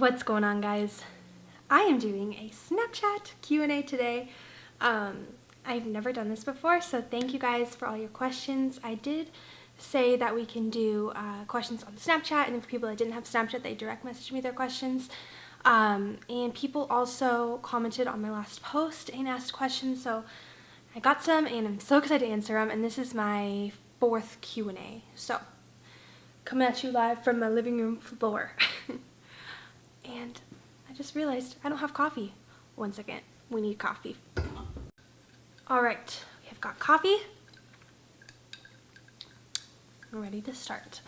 What's going on, guys? I am doing a Snapchat Q&A today. I've never done this before, so thank you guys for all your questions. I did say that we can do questions on Snapchat, and then for people that didn't have Snapchat, they direct messaged me their questions. And people also commented on my last post and asked questions, so I got some, and I'm so excited to answer them, and this is my 4th Q&A. So, coming at you live from my living room floor. And I just realized I don't have coffee. One second, we need coffee. Alright, we have got coffee. We're ready to start.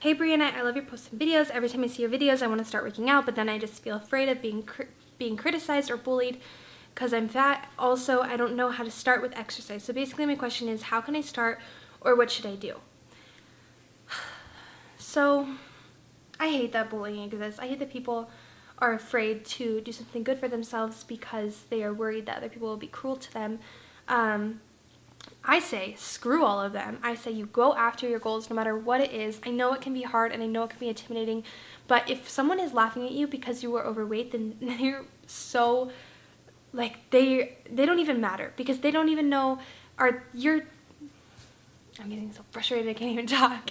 Hey Briana, I love your posts and videos. Every time I see your videos, I want to start working out, but then I just feel afraid of being criticized or bullied because I'm fat. Also, I don't know how to start with exercise. So basically my question is, how can I start, or what should I do? So, I hate that bullying exists. I hate that people are afraid to do something good for themselves because they are worried that other people will be cruel to them. I say, screw all of them. I say you go after your goals no matter what it is. I know it can be hard and I know it can be intimidating, but if someone is laughing at you because you are overweight, then they're so, like, they don't even matter because they don't even know, I'm getting so frustrated I can't even talk.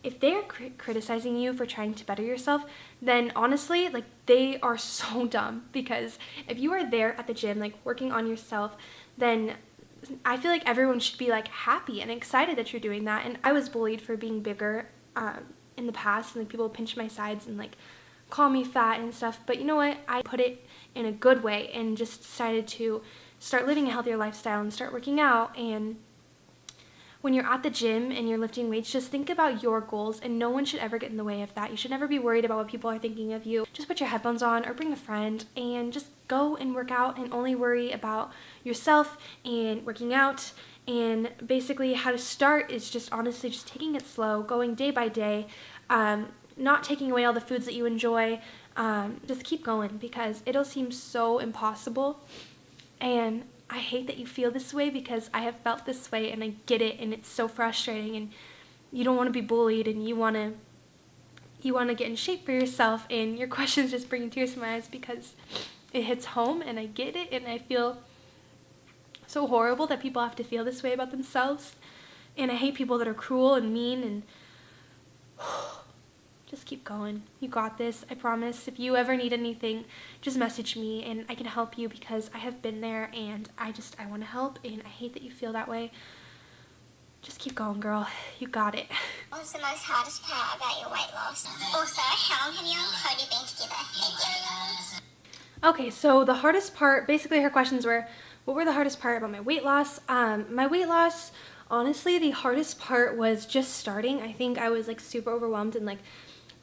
If they are criticizing you for trying to better yourself, then honestly, like, they are so dumb, because if you are there at the gym, like, working on yourself, then I feel like everyone should be, like, happy and excited that you're doing that. And I was bullied for being bigger in the past, and like, people pinch my sides and like call me fat and stuff, but you know what, I put it in a good way and just decided to start living a healthier lifestyle and start working out. And when you're at the gym and you're lifting weights, just think about your goals, and no one should ever get in the way of that. You should never be worried about what people are thinking of you. Just put your headphones on or bring a friend and just go and work out, and only worry about yourself and working out. And basically how to start is just honestly just taking it slow, going day by day, not taking away all the foods that you enjoy. Just keep going, because it'll seem so impossible. And I hate that you feel this way, because I have felt this way and I get it, and it's so frustrating, and you don't want to be bullied, and you want to get in shape for yourself, and your questions just bring tears to my eyes because it hits home, and I get it, and I feel so horrible that people have to feel this way about themselves. And I hate people that are cruel and mean, and just keep going. You got this, I promise. If you ever need anything, just message me and I can help you, because I have been there, and I want to help, and I hate that you feel that way. Just keep going, girl. You got it. What was the most hardest part about your weight loss? Also, how long have you and Cody been together? Thank you. Okay, so the hardest part, basically her questions were, what were the hardest part about my weight loss? My weight loss, honestly, the hardest part was just starting. I think I was like super overwhelmed and like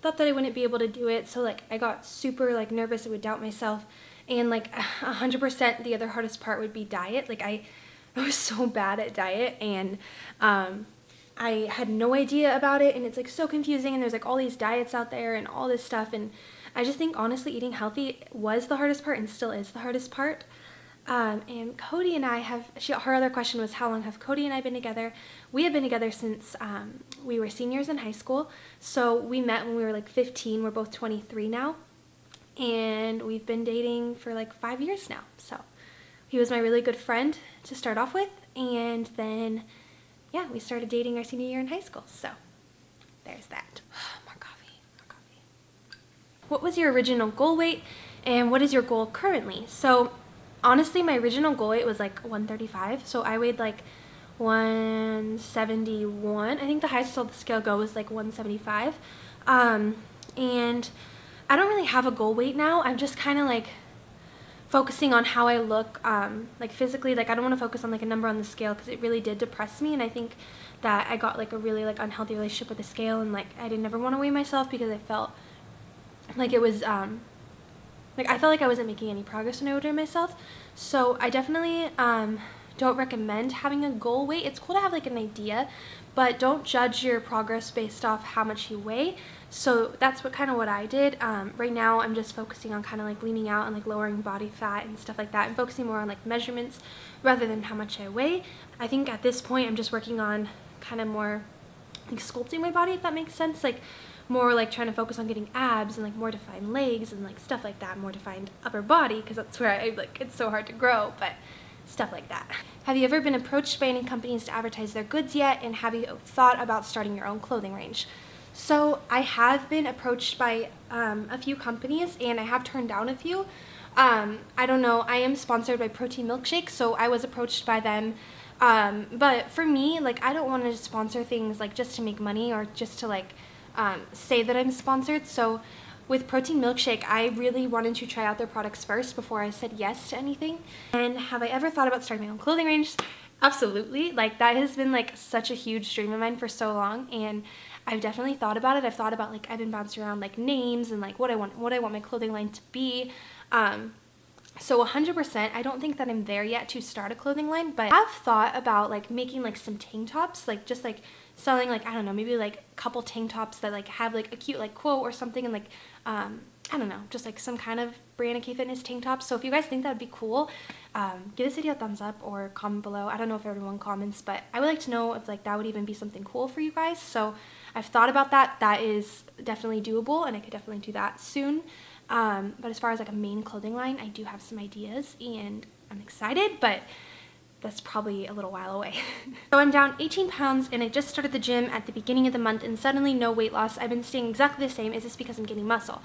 thought that I wouldn't be able to do it, so like I got super like nervous. I would doubt myself, and like 100% the other hardest part would be diet. Like I was so bad at diet, and I had no idea about it, and it's like so confusing, and there's like all these diets out there and all this stuff, and I just think honestly eating healthy was the hardest part and still is the hardest part. And Cody and I her other question was, how long have Cody and I been together? We have been together since we were seniors in high school. So we met when we were like 15. We're both 23 now. And we've been dating for like 5 years now. So he was my really good friend to start off with. And then, yeah, we started dating our senior year in high school. So there's that. More coffee. What was your original goal weight? And what is your goal currently? So honestly, my original goal weight was like 135, so I weighed like 171. I think the highest on the scale go was like 175. And I don't really have a goal weight now. I'm just kind of like focusing on how I look, like physically. Like I don't want to focus on like a number on the scale, because it really did depress me, and I think that I got like a really like unhealthy relationship with the scale, and like I didn't ever want to weigh myself because I felt like it was like I felt like I wasn't making any progress when I would weigh myself. So I definitely don't recommend having a goal weight. It's cool to have like an idea, but don't judge your progress based off how much you weigh. So that's what I did. Right now I'm just focusing on kind of like leaning out and like lowering body fat and stuff like that, and focusing more on like measurements rather than how much I weigh. I think at this point I'm just working on kind of more like sculpting my body, if that makes sense. Like more like trying to focus on getting abs and like more defined legs and like stuff like that, more defined upper body, because that's where I like, it's so hard to grow, but stuff like that. Have you ever been approached by any companies to advertise their goods yet, and have you thought about starting your own clothing range? So I have been approached by a few companies, and I have turned down a few. I don't know, I am sponsored by Protein Milkshake, so I was approached by them. But for me, like, I don't want to sponsor things like just to make money or just to like say that I'm sponsored. So with Protein Milkshake, I really wanted to try out their products first before I said yes to anything. And have I ever thought about starting my own clothing range? Absolutely. Like, that has been like such a huge dream of mine for so long, and I've definitely thought about it. I've thought about like, I've been bouncing around like names and like what I want my clothing line to be. So 100%, I don't think that I'm there yet to start a clothing line, but I've thought about like making like some tank tops, like just like selling like, I don't know, maybe like a couple tank tops that like have like a cute like quote or something, and like, I don't know, just like some kind of Briana K Fitness tank top. So if you guys think that would be cool, give this video a thumbs up or comment below. I don't know if everyone comments, but I would like to know if like that would even be something cool for you guys. So I've thought about that. That is definitely doable, and I could definitely do that soon. But as far as like a main clothing line, I do have some ideas, and I'm excited, but that's probably a little while away. So I'm down 18 pounds, and I just started the gym at the beginning of the month, and suddenly no weight loss. I've been staying exactly the same. Is this because I'm getting muscle?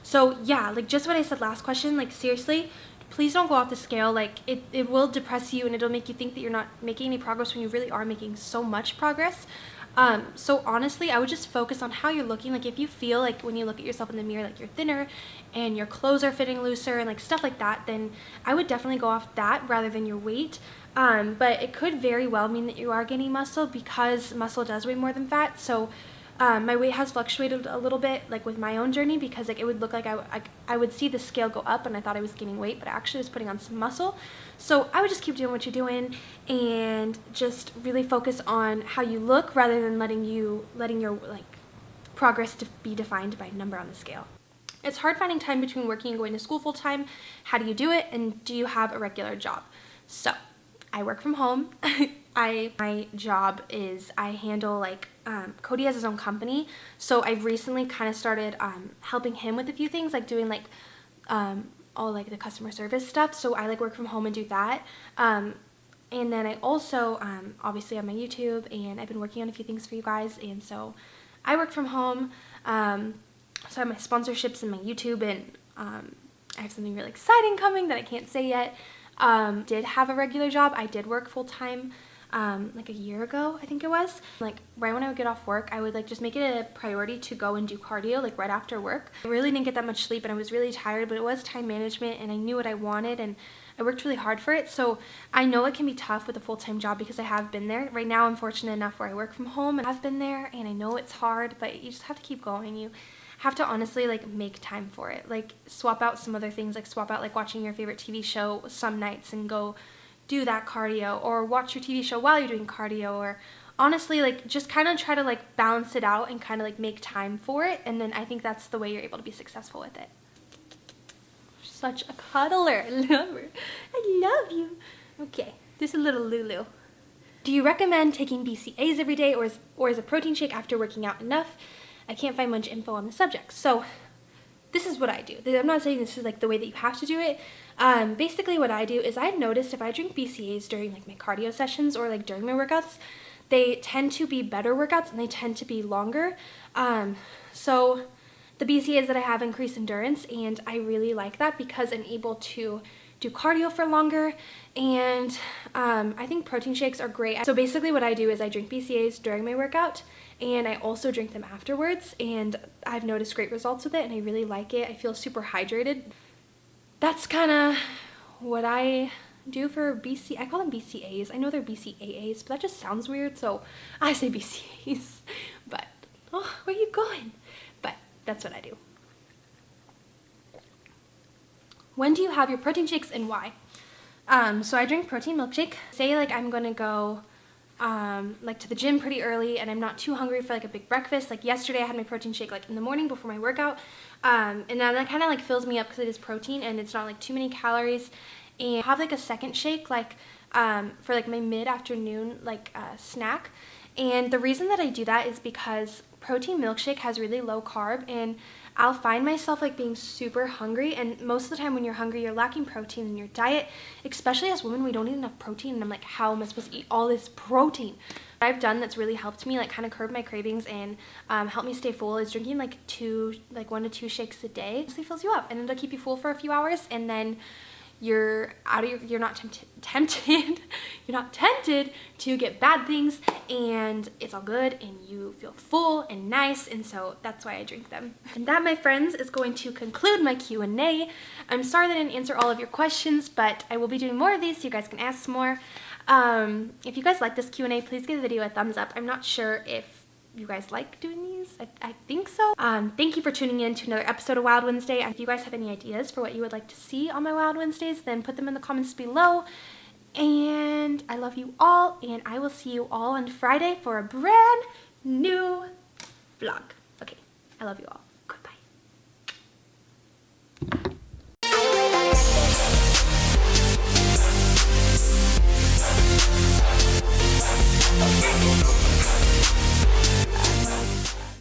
So yeah, like just what I said last question, like seriously, please don't go off the scale. Like it will depress you, and it'll make you think that you're not making any progress when you really are making so much progress. So honestly, I would just focus on how you're looking. Like if you feel like when you look at yourself in the mirror, like you're thinner and your clothes are fitting looser and like stuff like that, then I would definitely go off that rather than your weight. But it could very well mean that you are gaining muscle, because muscle does weigh more than fat. So my weight has fluctuated a little bit, like with my own journey, because like it would look like I would see the scale go up and I thought I was gaining weight, but I actually was putting on some muscle. So I would just keep doing what you're doing and just really focus on how you look rather than letting your like progress to be defined by a number on the scale. It's hard finding time between working and going to school full time. How do you do it, and do you have a regular job? So I work from home. My job is I handle like Cody has his own company, so I've recently kind of started helping him with a few things, like doing like all like the customer service stuff. So I like work from home and do that. And then I also obviously have my YouTube, and I've been working on a few things for you guys, and so I work from home. So I have my sponsorships in my YouTube, and I have something really exciting coming that I can't say yet. Did have a regular job. I did work full-time like a year ago, I think it was. Like right when I would get off work, I would like just make it a priority to go and do cardio like right after work. I really didn't get that much sleep, and I was really tired, but it was time management, and I knew what I wanted, and I worked really hard for it. So I know it can be tough with a full-time job, because I have been there. Right now I'm fortunate enough where I work from home, and I've been there, and I know it's hard, but you just have to keep going. You have to honestly like make time for it. Like swap out some other things, like swap out like watching your favorite TV show some nights and go do that cardio, or watch your TV show while you're doing cardio, or honestly like just kind of try to like balance it out and kind of like make time for it, and then I think that's the way you're able to be successful with it. Such a cuddler. I love her. I love you. Okay, this is a little Lulu. Do you recommend taking BCAAs every day, or is a protein shake after working out enough? I can't find much info on the subject. So this is what I do. I'm not saying this is like the way that you have to do it. Basically what I do is I've noticed if I drink BCAAs during like my cardio sessions or like during my workouts, they tend to be better workouts, and they tend to be longer. So the BCAAs that I have increase endurance, and I really like that because I'm able to do cardio for longer, and I think protein shakes are great. So basically what I do is I drink BCAAs during my workout, and I also drink them afterwards, and I've noticed great results with it, and I really like it. I feel super hydrated. That's kind of what I do for I call them BCAAs. I know they're BCAAs, but that just sounds weird, so I say BCAAs. But, oh, where are you going? But that's what I do. When do you have your protein shakes, and why? So I drink Protein Milkshake. Say like I'm gonna go like to the gym pretty early, and I'm not too hungry for like a big breakfast. Like yesterday I had my protein shake like in the morning before my workout, and then that kind of like fills me up because it is protein and it's not like too many calories. And I have like a second shake like for like my mid-afternoon like snack. And the reason that I do that is because protein milkshake has really low carb, and I'll find myself like being super hungry, and most of the time when you're hungry, you're lacking protein in your diet. Especially as women, we don't eat enough protein, and I'm like, how am I supposed to eat all this protein? What I've done that's really helped me like kind of curb my cravings and help me stay full is drinking like 1 to 2 shakes a day. It mostly fills you up, and it'll keep you full for a few hours, and then you're not tempted you're not tempted to get bad things, and it's all good, and you feel full and nice, and so that's why I drink them. And that, my friends, is going to conclude my Q&A. I'm sorry that I didn't answer all of your questions, but I will be doing more of these so you guys can ask more. If you guys like this Q&A, please give the video a thumbs up. I'm not sure if you guys like doing these. I think so. Thank you for tuning in to another episode of Wild Wednesday. If you guys have any ideas for what you would like to see on my Wild Wednesdays, then put them in the comments below. And I love you all, and I will see you all on Friday for a brand new vlog. Okay, I love you all.